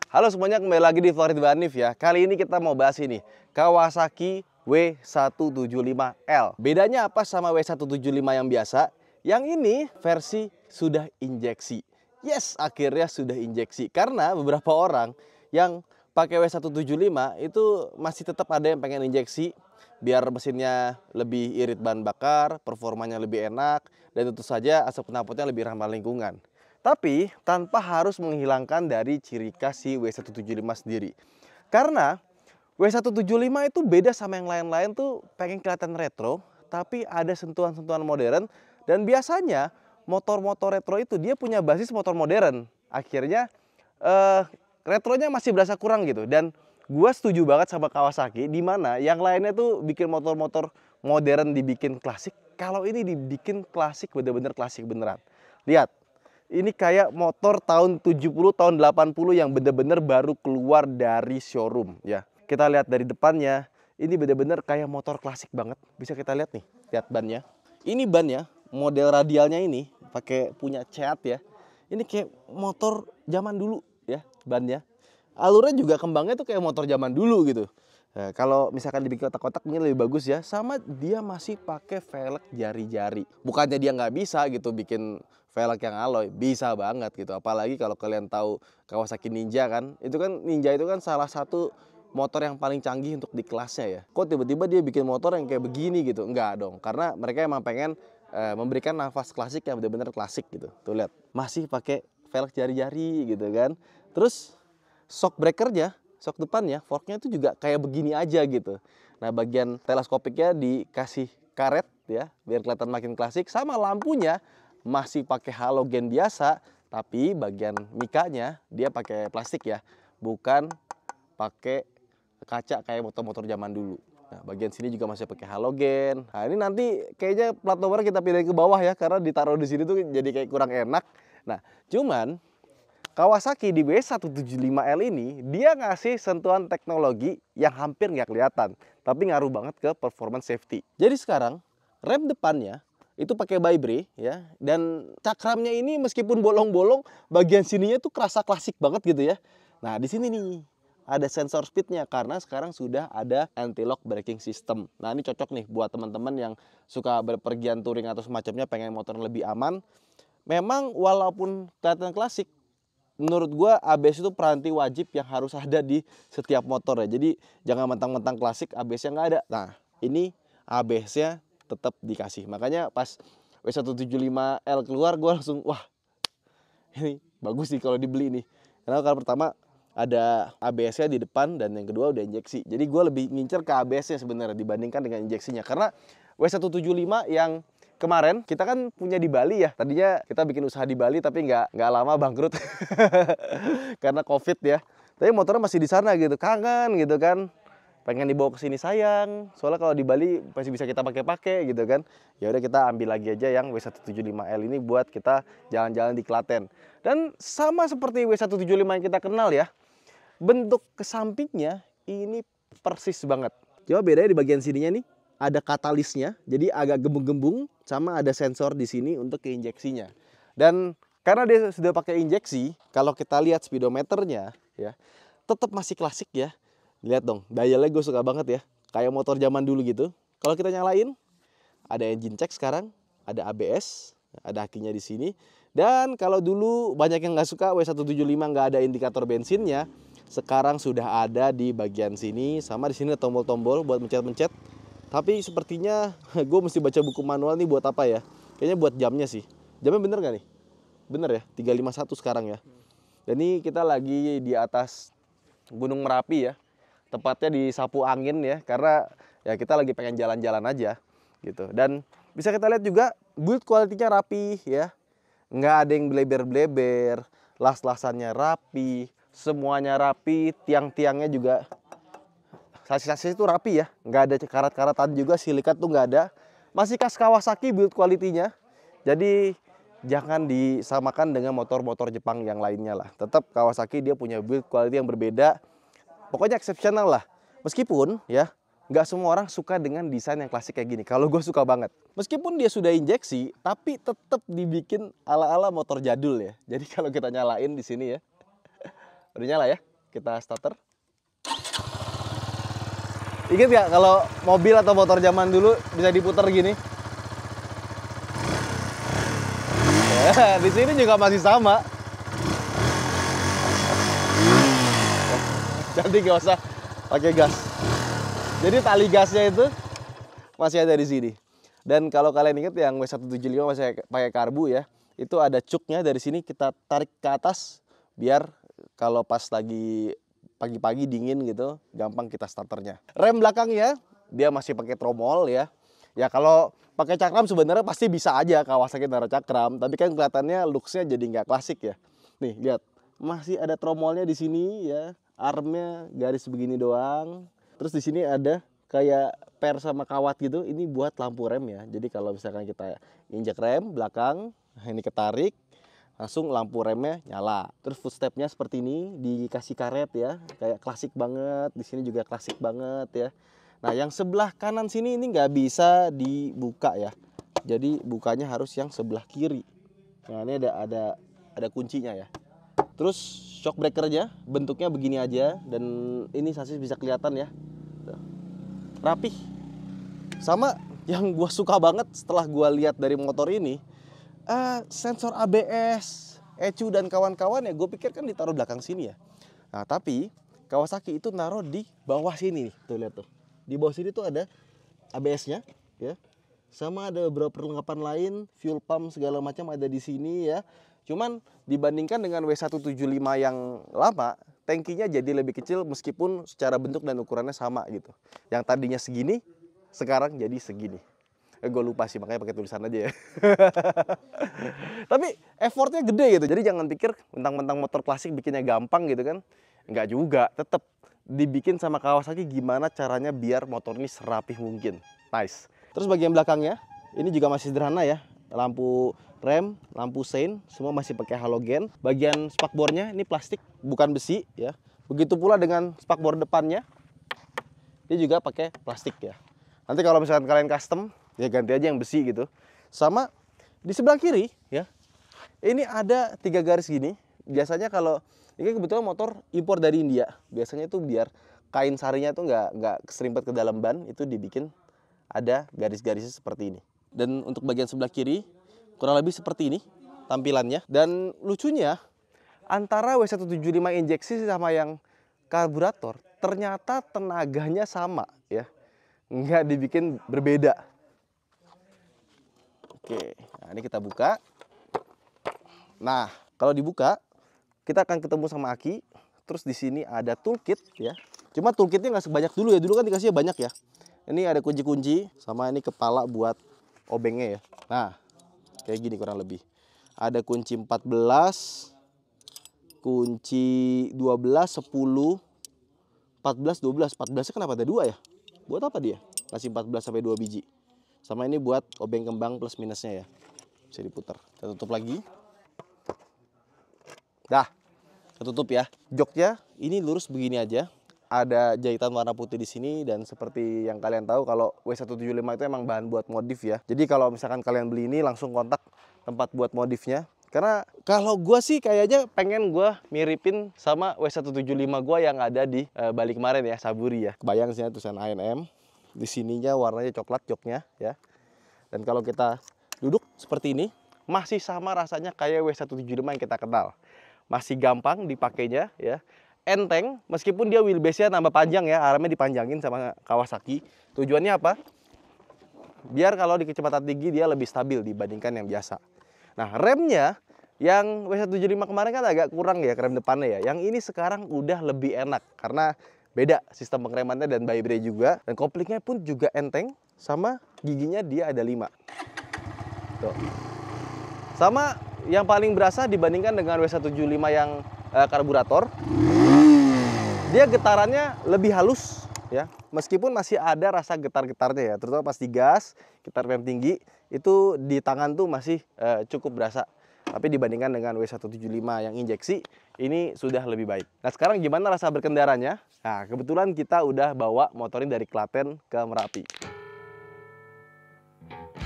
Halo semuanya, kembali lagi di Farid Hanif ya. Kali ini kita mau bahas ini, Kawasaki W175L. Bedanya apa sama W175 yang biasa? Yang ini versi sudah injeksi. Yes, akhirnya sudah injeksi. Karena beberapa orang yang pakai W175 itu masih tetap ada yang pengen injeksi biar mesinnya lebih irit bahan bakar, performanya lebih enak, dan tentu saja asap knalpotnya lebih ramah lingkungan. Tapi tanpa harus menghilangkan dari ciri khas si W175 sendiri. Karena W175 itu beda sama yang lain-lain tuh pengen kelihatan retro, tapi ada sentuhan-sentuhan modern. Dan biasanya motor-motor retro itu dia punya basis motor modern. Akhirnya retronya masih berasa kurang gitu. Dan gua setuju banget sama Kawasaki, di mana yang lainnya tuh bikin motor-motor modern dibikin klasik. Kalau ini dibikin klasik, bener-bener klasik beneran. Lihat. Ini kayak motor tahun 70, tahun 80 yang bener-bener baru keluar dari showroom ya. Kita lihat dari depannya, ini bener-bener kayak motor klasik banget. Bisa kita lihat nih, lihat bannya. Ini bannya, model radialnya ini pakai punya Ceat ya. Ini kayak motor zaman dulu ya bannya. Alurnya juga kembangnya tuh kayak motor zaman dulu gitu. Nah, kalau misalkan dibikin kotak-kotak ini lebih bagus ya. Sama dia masih pakai velg jari-jari. Bukannya dia nggak bisa gitu bikin velg yang alloy, bisa banget gitu. Apalagi kalau kalian tahu Kawasaki Ninja kan. Itu kan Ninja itu kan salah satu motor yang paling canggih untuk di kelasnya ya. Kok tiba-tiba dia bikin motor yang kayak begini gitu? Enggak dong. Karena mereka emang pengen memberikan nafas klasik yang benar-benar klasik gitu. Tuh lihat, masih pakai velg jari-jari gitu kan. Terus shock breakernya, shock depannya, forknya itu juga kayak begini aja gitu. Nah bagian teleskopiknya dikasih karet ya, biar kelihatan makin klasik. Sama lampunya masih pakai halogen biasa, tapi bagian mikanya dia pakai plastik ya, bukan pakai kaca kayak motor-motor zaman dulu. Nah bagian sini juga masih pakai halogen. Nah ini nanti kayaknya plat nomornya kita pindahin ke bawah ya, karena ditaruh di sini tuh jadi kayak kurang enak. Nah cuman Kawasaki di W175L ini dia ngasih sentuhan teknologi yang hampir nggak kelihatan, tapi ngaruh banget ke performance safety. Jadi sekarang rem depannya itu pakai Vibray ya, dan cakramnya ini meskipun bolong-bolong, bagian sininya tuh kerasa klasik banget gitu ya. Nah di sini nih ada sensor speednya karena sekarang sudah ada anti-lock braking system. Nah ini cocok nih buat teman-teman yang suka berpergian touring atau semacamnya, pengen motor lebih aman. Memang walaupun kelihatan klasik, menurut gua ABS itu peranti wajib yang harus ada di setiap motor ya. Jadi jangan mentang-mentang klasik ABS-nya nggak ada. Nah ini ABS-nya tetap dikasih. Makanya pas W175L keluar gua langsung wah ini bagus nih kalau dibeli nih. Karena kalau pertama ada ABS-nya di depan dan yang kedua udah injeksi. Jadi gua lebih ngincer ke ABS-nya sebenarnya dibandingkan dengan injeksinya. Karena W175 yang kemarin kita kan punya di Bali ya. Tadinya kita bikin usaha di Bali tapi nggak lama bangkrut karena COVID ya. Tapi motornya masih di sana gitu, kangen gitu kan. Pengen dibawa ke sini sayang. Soalnya kalau di Bali masih bisa kita pakai-pakai gitu kan. Ya udah kita ambil lagi aja yang W175L ini buat kita jalan-jalan di Klaten. Dan sama seperti W175 yang kita kenal ya. Bentuk kesampingnya ini persis banget. Coba bedanya di bagian sininya nih. Ada katalisnya, jadi agak gembung-gembung, sama ada sensor di sini untuk keinjeksinya. Dan karena dia sudah pakai injeksi, kalau kita lihat speedometernya ya, tetap masih klasik ya. Lihat dong, dialnya gue suka banget ya, kayak motor zaman dulu gitu. Kalau kita nyalain, ada engine check sekarang, ada ABS, ada akinya di sini. Dan kalau dulu banyak yang nggak suka W175 nggak ada indikator bensinnya, sekarang sudah ada di bagian sini, sama di sini ada tombol-tombol buat mencet-mencet. Tapi sepertinya gue mesti baca buku manual nih buat apa ya. Kayaknya buat jamnya sih. Jamnya bener gak nih? Bener ya, 351 sekarang ya. Dan ini kita lagi di atas Gunung Merapi ya. Tepatnya di Sapu Angin ya. Karena ya kita lagi pengen jalan-jalan aja gitu. Dan bisa kita lihat juga build quality-nya rapi ya. Nggak ada yang bleber-bleber. Las-lasannya rapi. Semuanya rapi. Tiang-tiangnya juga sasis-sasis itu rapi ya, nggak ada karat-karatan juga, silikat tuh nggak ada. Masih khas Kawasaki build quality-nya. Jadi jangan disamakan dengan motor-motor Jepang yang lainnya lah. Tetap Kawasaki dia punya build quality yang berbeda. Pokoknya exceptional lah. Meskipun ya nggak semua orang suka dengan desain yang klasik kayak gini. Kalau gue suka banget. Meskipun dia sudah injeksi, tapi tetap dibikin ala-ala motor jadul ya. Jadi kalau kita nyalain di sini ya, udah nyala ya. kita starter. Ingat nggak kalau mobil atau motor zaman dulu bisa diputar gini? Di sini juga masih sama. Jadi nggak usah pakai gas. Jadi tali gasnya itu masih ada di sini. Dan kalau kalian ingat yang W175 masih pakai karbu ya, itu ada cuknya dari sini kita tarik ke atas biar kalau pas lagi pagi-pagi dingin gitu gampang kita starternya. Rem belakangnya dia masih pakai tromol ya. Ya kalau pakai cakram sebenarnya pasti bisa aja Kawasaki naruh cakram, tapi kan kelihatannya looksnya jadi nggak klasik ya. Nih lihat, masih ada tromolnya di sini ya, armnya garis begini doang. Terus di sini ada kayak per sama kawat gitu, ini buat lampu rem ya. Jadi kalau misalkan kita injak rem belakang, ini ketarik, langsung lampu remnya nyala. Terus footstepnya seperti ini, dikasih karet ya, kayak klasik banget. Di sini juga klasik banget ya. Nah yang sebelah kanan sini ini nggak bisa dibuka ya. Jadi bukanya harus yang sebelah kiri. Nah ini ada kuncinya ya. Terus shock breakernya bentuknya begini aja, dan ini sasis bisa kelihatan ya, rapih. Sama yang gua suka banget setelah gua lihat dari motor ini, sensor ABS, ECU dan kawan-kawan ya, gue pikir kan ditaruh belakang sini ya. Nah tapi Kawasaki itu naruh di bawah sini, tuh lihat tuh. Di bawah sini tuh ada ABS-nya ya. Sama ada beberapa perlengkapan lain, fuel pump segala macam ada di sini ya. Cuman dibandingkan dengan W175 yang lama, tangkinya jadi lebih kecil meskipun secara bentuk dan ukurannya sama gitu. Yang tadinya segini, sekarang jadi segini. Gue lupa sih, makanya pakai tulisan aja ya. Tapi effortnya gede gitu. Jadi jangan pikir mentang-mentang motor klasik bikinnya gampang gitu kan. Enggak juga, tetap dibikin sama Kawasaki gimana caranya biar motor ini serapih mungkin. Nice. Terus bagian belakangnya, ini juga masih sederhana ya. Lampu rem, lampu sein, semua masih pakai halogen. Bagian spakbornya ini plastik, bukan besi ya. Begitu pula dengan spakbor depannya, dia juga pakai plastik ya. Nanti kalau misalkan kalian custom, ya ganti aja yang besi gitu. Sama di sebelah kiri ya, ini ada 3 garis gini. Biasanya kalau ini kebetulan motor impor dari India, biasanya itu biar kain sarinya tuh nggak keserimpet ke dalam ban, itu dibikin ada garis-garisnya seperti ini. Dan untuk bagian sebelah kiri kurang lebih seperti ini tampilannya. Dan lucunya antara W175 injeksi sama yang karburator ternyata tenaganya sama ya, nggak dibikin berbeda. Oke, nah ini kita buka. Nah kalau dibuka kita akan ketemu sama aki. Terus di sini ada toolkit ya. Cuma toolkitnya nggak sebanyak dulu ya. Dulu kan dikasihnya banyak ya. Ini ada kunci-kunci sama ini kepala buat obengnya ya. Nah, kayak gini kurang lebih. Ada kunci 14, kunci 12, 10, 14, 12. 14-nya kenapa ada 2 ya? Buat apa dia? Kasih 14 sampai 2 biji. Sama ini buat obeng kembang plus minusnya ya. Bisa diputar. Kita tutup lagi. Dah, ketutup ya. Joknya ini lurus begini aja. Ada jahitan warna putih di sini, dan seperti yang kalian tahu kalau W175 itu emang bahan buat modif ya. Jadi kalau misalkan kalian beli ini langsung kontak tempat buat modifnya. Karena kalau gue sih kayaknya pengen gue miripin sama W175 gue yang ada di Bali kemarin ya, Saburi ya. Kebayang sih tulisan A&M. Di sininya warnanya coklat joknya ya. Dan kalau kita duduk seperti ini, masih sama rasanya kayak W175 yang kita kenal. Masih gampang dipakainya ya. Enteng, meskipun dia wheelbase-nya tambah panjang ya, armnya dipanjangin sama Kawasaki. Tujuannya apa? Biar kalau di kecepatan tinggi dia lebih stabil dibandingkan yang biasa. Nah, remnya yang W175 kemarin kan agak kurang ya rem depannya ya. Yang ini sekarang udah lebih enak karena beda sistem pengeremannya dan by brake juga. Dan koplingnya pun juga enteng, sama giginya dia ada 5. Tuh. Sama yang paling berasa dibandingkan dengan W175 yang karburator, dia getarannya lebih halus ya, meskipun masih ada rasa getar-getarnya ya, terutama pas digas, getar rem tinggi itu di tangan tuh masih cukup berasa. Tapi dibandingkan dengan W175 yang injeksi, ini sudah lebih baik. Nah sekarang gimana rasa berkendaranya? Nah kebetulan kita udah bawa motor ini dari Klaten ke Merapi.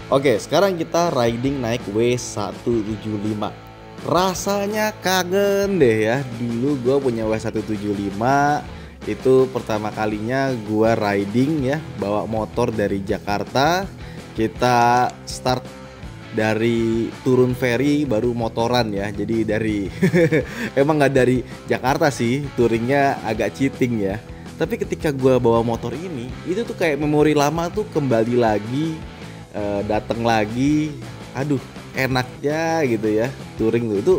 Oke, sekarang kita riding naik W175. Rasanya kangen deh ya. Dulu gue punya W175. Itu pertama kalinya gue riding ya, bawa motor dari Jakarta. Kita start dari turun ferry baru motoran ya. Jadi dari emang nggak dari Jakarta sih, touringnya agak cheating ya. Tapi ketika gue bawa motor ini, itu tuh kayak memori lama tuh kembali lagi, datang lagi. Aduh, enaknya gitu ya touring tuh. Itu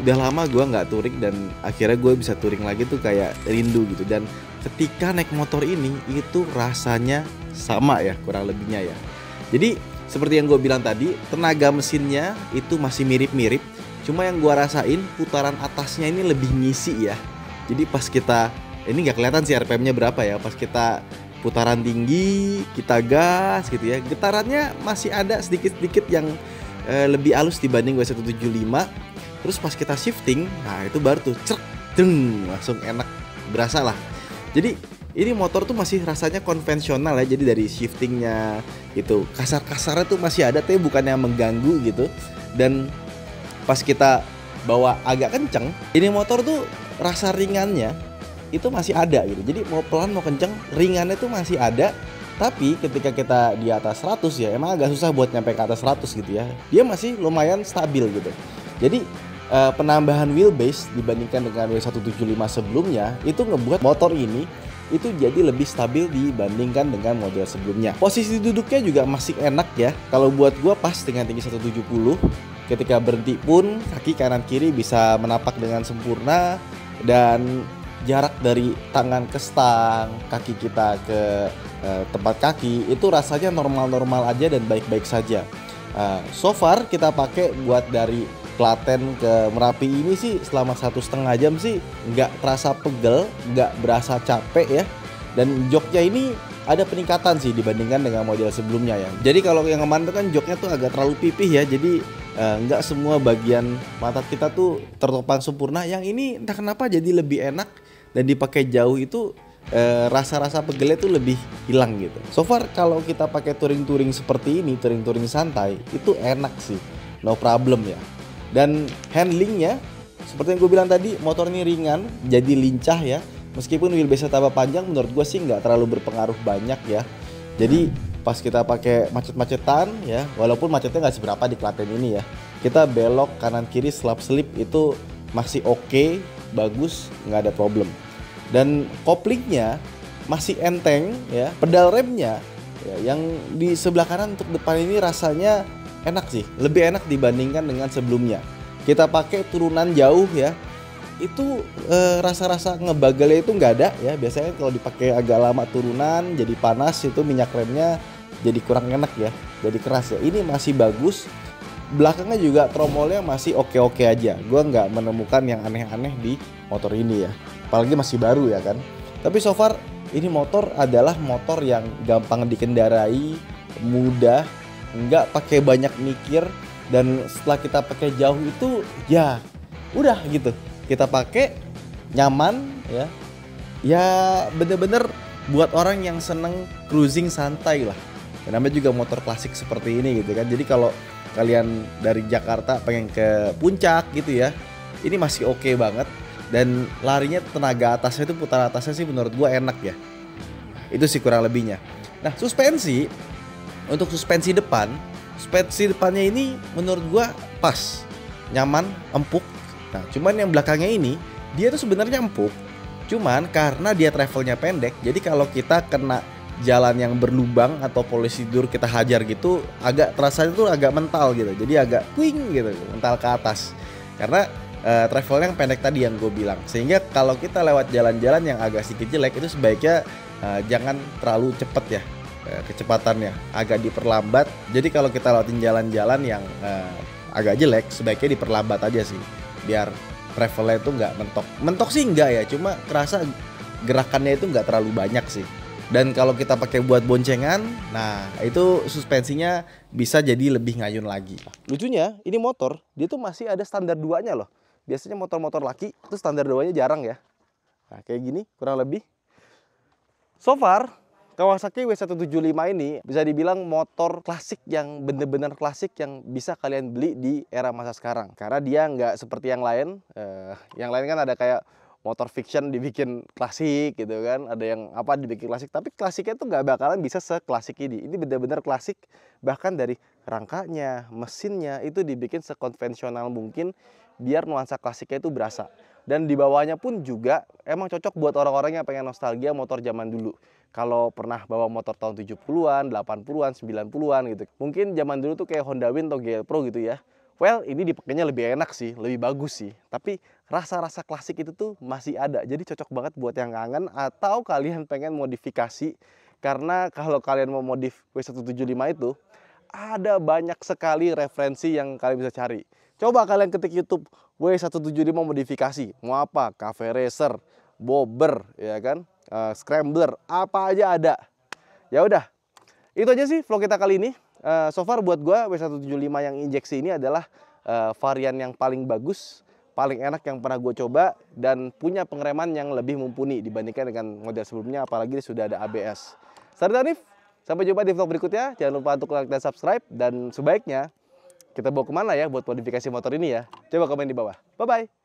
udah lama gue nggak touring dan akhirnya gue bisa touring lagi tuh kayak rindu gitu. Dan ketika naik motor ini itu rasanya sama ya kurang lebihnya ya. Jadi seperti yang gue bilang tadi, tenaga mesinnya itu masih mirip-mirip, cuma yang gue rasain putaran atasnya ini lebih ngisi ya. Jadi pas kita, ini nggak kelihatan sih RPM-nya berapa ya, pas kita putaran tinggi, kita gas gitu ya, getarannya masih ada sedikit-sedikit yang lebih halus dibanding W175. Terus pas kita shifting, nah itu baru tuh cerk, deng, langsung enak, berasa lah. Jadi ini motor tuh masih rasanya konvensional ya, jadi dari shiftingnya gitu, kasar-kasarnya tuh masih ada, tapi bukannya mengganggu gitu. Dan pas kita bawa agak kenceng, ini motor tuh rasa ringannya itu masih ada gitu. Jadi mau pelan mau kenceng, ringannya tuh masih ada. Tapi ketika kita di atas 100 ya, emang agak susah buat nyampe ke atas 100 gitu ya. Dia masih lumayan stabil gitu. Jadi penambahan wheelbase dibandingkan dengan W175 sebelumnya itu ngebuat motor ini itu jadi lebih stabil dibandingkan dengan model sebelumnya. Posisi duduknya juga masih enak ya. Kalau buat gua pas dengan tinggi 170. Ketika berhenti pun kaki kanan kiri bisa menapak dengan sempurna, dan jarak dari tangan ke stang, kaki kita ke tempat kaki itu rasanya normal-normal aja dan baik-baik saja. So far kita pakai buat dari Klaten ke Merapi ini sih selama 1,5 jam sih nggak terasa pegel, nggak berasa capek ya. Dan joknya ini ada peningkatan sih dibandingkan dengan model sebelumnya ya. Jadi kalau yang kemarin tuh kan joknya tuh agak terlalu pipih ya, jadi nggak semua bagian mata kita tuh tertopang sempurna. Yang ini entah kenapa jadi lebih enak dan dipakai jauh itu rasa-rasa pegelnya tuh lebih hilang gitu. So far kalau kita pakai touring-touring seperti ini, touring-touring santai, itu enak sih, no problem ya. Dan handlingnya seperti yang gue bilang tadi, motor ini ringan, jadi lincah ya. Meskipun wheelbase tambah panjang, menurut gue sih nggak terlalu berpengaruh banyak ya. Jadi pas kita pakai macet-macetan ya, walaupun macetnya nggak seberapa di Klaten ini ya, kita belok kanan kiri selap-selip itu masih oke, bagus, nggak ada problem. Dan koplingnya masih enteng ya, pedal remnya ya, yang di sebelah kanan untuk depan ini rasanya enak sih, lebih enak dibandingkan dengan sebelumnya. Kita pakai turunan jauh ya, itu rasa-rasa ngebagelnya itu nggak ada ya. Biasanya kalau dipakai agak lama turunan jadi panas, itu minyak remnya jadi kurang enak ya, jadi keras ya. Ini masih bagus. Belakangnya juga tromolnya masih oke-oke aja. Gua nggak menemukan yang aneh-aneh di motor ini ya, apalagi masih baru ya kan. Tapi so far ini motor adalah motor yang gampang dikendarai, mudah, nggak pakai banyak mikir. Dan setelah kita pakai jauh itu ya udah gitu, kita pakai nyaman ya. Ya bener-bener buat orang yang seneng cruising santai lah. Dan namanya juga motor klasik seperti ini gitu kan. Jadi kalau kalian dari Jakarta pengen ke puncak gitu ya, ini masih oke banget. Dan larinya tenaga atasnya itu, putar atasnya sih menurut gua enak ya. Itu sih kurang lebihnya. Nah suspensi, untuk suspensi depannya ini menurut gua pas, nyaman, empuk. Nah cuman yang belakangnya ini dia tuh sebenarnya empuk, cuman karena dia travelnya pendek, jadi kalau kita kena jalan yang berlubang atau polisi dur kita hajar gitu, agak terasa itu agak mental gitu, jadi agak kuing gitu, mental ke atas karena travel yang pendek tadi yang gue bilang. Sehingga kalau kita lewat jalan-jalan yang agak sedikit jelek itu sebaiknya jangan terlalu cepet ya, kecepatannya agak diperlambat. Jadi kalau kita lewatin jalan-jalan yang agak jelek sebaiknya diperlambat aja sih, biar travelnya itu nggak mentok sih enggak ya, cuma kerasa gerakannya itu nggak terlalu banyak sih. Dan kalau kita pakai buat boncengan, nah itu suspensinya bisa jadi lebih ngayun lagi. Lucunya ini motor dia tuh masih ada standar 2-nya loh. Biasanya motor-motor laki itu standar 2-nya jarang ya. Nah kayak gini kurang lebih. So far Kawasaki W175 ini bisa dibilang motor klasik yang bener-bener klasik yang bisa kalian beli di era masa sekarang. Karena dia nggak seperti yang lain. Yang lain kan ada kayak motor fiction dibikin klasik gitu kan. Ada yang apa dibikin klasik. Tapi klasiknya tuh nggak bakalan bisa seklasik ini. Ini bener-bener klasik. Bahkan dari rangkanya, mesinnya itu dibikin sekonvensional mungkin biar nuansa klasiknya itu berasa. Dan di bawahnya pun juga emang cocok buat orang-orang yang pengen nostalgia motor zaman dulu. Kalau pernah bawa motor tahun 70-an, 80-an, 90-an gitu. Mungkin zaman dulu tuh kayak Honda Win atau GL Pro gitu ya. Well, ini dipakainya lebih enak sih, lebih bagus sih. Tapi rasa-rasa klasik itu tuh masih ada. Jadi cocok banget buat yang kangen atau kalian pengen modifikasi. Karena kalau kalian mau modif W175 itu, ada banyak sekali referensi yang kalian bisa cari. Coba kalian ketik YouTube W175 modifikasi. Mau apa? Cafe Racer, Bobber, ya kan? Scrambler, apa aja ada. Ya udah, itu aja sih vlog kita kali ini. So far buat gue W175 yang injeksi ini adalah varian yang paling bagus, paling enak yang pernah gue coba, dan punya pengereman yang lebih mumpuni dibandingkan dengan model sebelumnya, apalagi sudah ada ABS. Saya Danif, sampai jumpa di vlog berikutnya. Jangan lupa untuk like dan subscribe, dan sebaiknya kita bawa kemana ya buat modifikasi motor ini ya? Coba komen di bawah. Bye-bye.